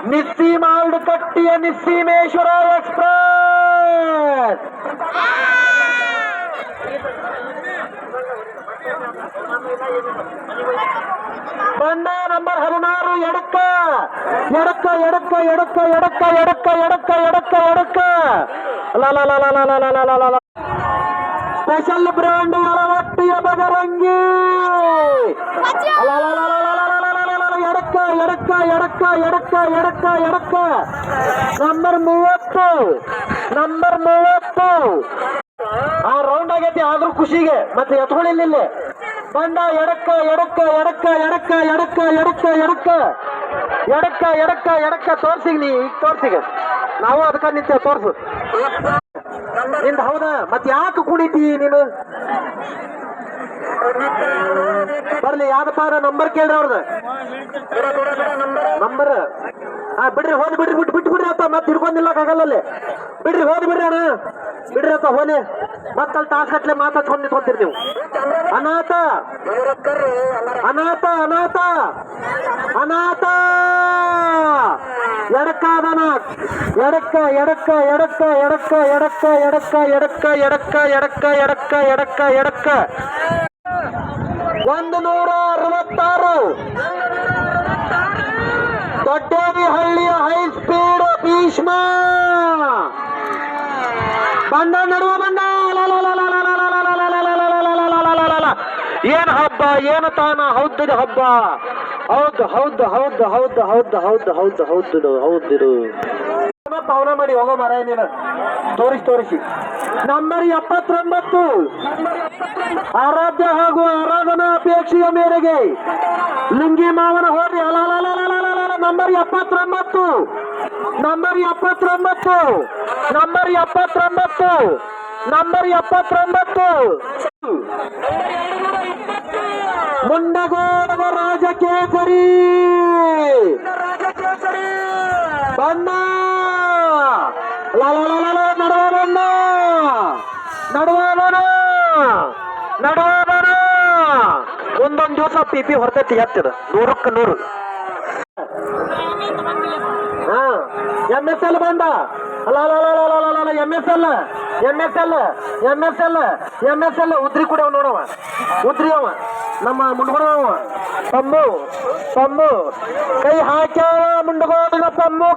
Nissi ಮಾಲ್ಡಕಟ್ಟಿಯ ನಿಸ್ಸೀಮೇಶ್ವರ express ಬಣ್ಣ number 16 ಎಡಕ್ಕ ಎಡಕ್ಕ ಎಡಕ್ಕ ಎಡಕ್ಕ ಎಡಕ್ಕ ಎಡಕ್ಕ ಎಡಕ್ಕ ಎಡಕ್ಕ ಎಡಕ್ಕ special brand ಅಳವಟ್ಟಿಯ ಬಗರಂಗಿ ಎಡಕ್ಕ ಎಡಕ್ಕ ಎಡಕ್ಕ ಎಡಕ್ಕ ಎಡಕ್ಕ ಎಡಕ್ಕ number 30 ಆ round ಆಗೈತಿ ಆದ್ರೂ ಖುಷಿಗೆ ಮತ್ತೆ ಎತ್ಕೊಳ್ಳಿಲ್ಲ ಬಂಡ ಎಡಕ್ಕ ಎಡಕ್ಕ ಎಡಕ್ಕ ಎಡಕ್ಕ ಎಡಕ್ಕ ಎಡಕ್ಕ ಎಡಕ್ಕ ಎಡಕ್ಕ ಎಡಕ್ಕ ಎಡಕ್ಕ ತೋರ್ಸಿಗ ನೀ ಈಗ ತೋರ್ಸಿಗ ನಾವು ಅದಕ್ಕ ನಿಂತೆ ತೋರ್ಸು ನಿಂದ ಹೌದಾ ಮತ್ ಯಾಕೆ ಕುಣಿತಿ ನೀನು ಬರ್ಲಿ ಯಾವ್ದಪ್ಪ ನಂಬರ್ ಕೇಳ್ರಿ ಅವ್ರದ ನಂಬರ್ ಬಿಡ್ರಿ ಹೋದ್ ಬಿಡ್ರಿ ಬಿಟ್ಟು ಬಿಡ್ರಿ ಅಂತ ಮತ್ತೆ ಹಿಡ್ಕೊಂಡಿಲ್ಲಕ್ಕಾಗಲ್ಲಲ್ಲಿ ಬಿಡ್ರಿ ಹೋದ್ ಬಿಡ್ರಿ ಅಣ್ಣ ಬಿಡ್ರಿ ಅಂತ ಹೋಲಿ ಮತ್ತಲ್ಲಿ ತಾಸಗಟ್ಲೆ ಮಾತಾಡ್ಕೊಂಡು ನಿಂತ್ಕೊಂತೀರಿ ನೀವು ಅನಾಥ ಅನಾಥ ಅನಾಥ ಅನಾಥ ಎಡಕ್ಕ ಅದನ ಎಡಕ್ಕ ಎಡಕ್ಕ ಎಡಕ್ಕ ಎಡಕ್ಕ ಎಡಕ್ಕ ಎಡಕ್ಕ ಎಡಕ್ಕ ಎಡಕ್ಕ ಎಡಕ್ಕ ಎಡಕ್ಕ ಎಡಕ್ಕ ಎಡಕ್ಕ 166 ದೊಡ್ಡೇರಿಹಳ್ಳಿಯ ಹೈ ಸ್ಪೀಡ್ ಭೀಷ್ಮ ಬಂಡ ನಡುವ ಬಂಡ ಏನ್ ಹಬ್ಬ ಏನು ತಾನ ಹೌದು ಹಬ್ಬ ಹೌದು ಹೌದು ಹೌದು ಹೌದು ಹೌದು ಹೌದು ಹೌದು ಹೌದು ಹೌದು ಪವನ ಮಾಡಿ ಹೋಗೋ ಮರ ನೀನು ತೋರಿಸಿ ನಂಬರ್ 79 ಆರಾಧ್ಯ ಹಾಗೂ ಆರಾಧನಾ ಅಪೇಕ್ಷೆಯ ಮೇರೆಗೆ ಲಿಂಗಿ ಮಾವನ ಹೋರಿ ನಂಬರ್ 79 ನಂಬರ್ 79 ನಂಬರ್ 79 ನಂಬರ್ 79 ಮುಂಡಗೋಡದ ರಾಜಕೇಸರಿ ಬಣ್ಣ ನಡುವ ಒಂದೊಂದು ದಿವಸ ಪಿಪಿ ಹೊರತೈತಿ ಹತ್ತಿದ 100ಕ್ಕೆ 100 MSL ಬಂದ MSL ಉದ್ರಿ ಕೂಡ ನೋಡವ ಉದ್ರಿ ಅವ ನಮ್ಮ ಮುಂಡ್ಗೋಡವ ಪಮ್ಮು ಕೈ ಹಾಕ್ಯಾವ ಮುಂಡ್ಗೋಡಿನ ಪಮ್ಮು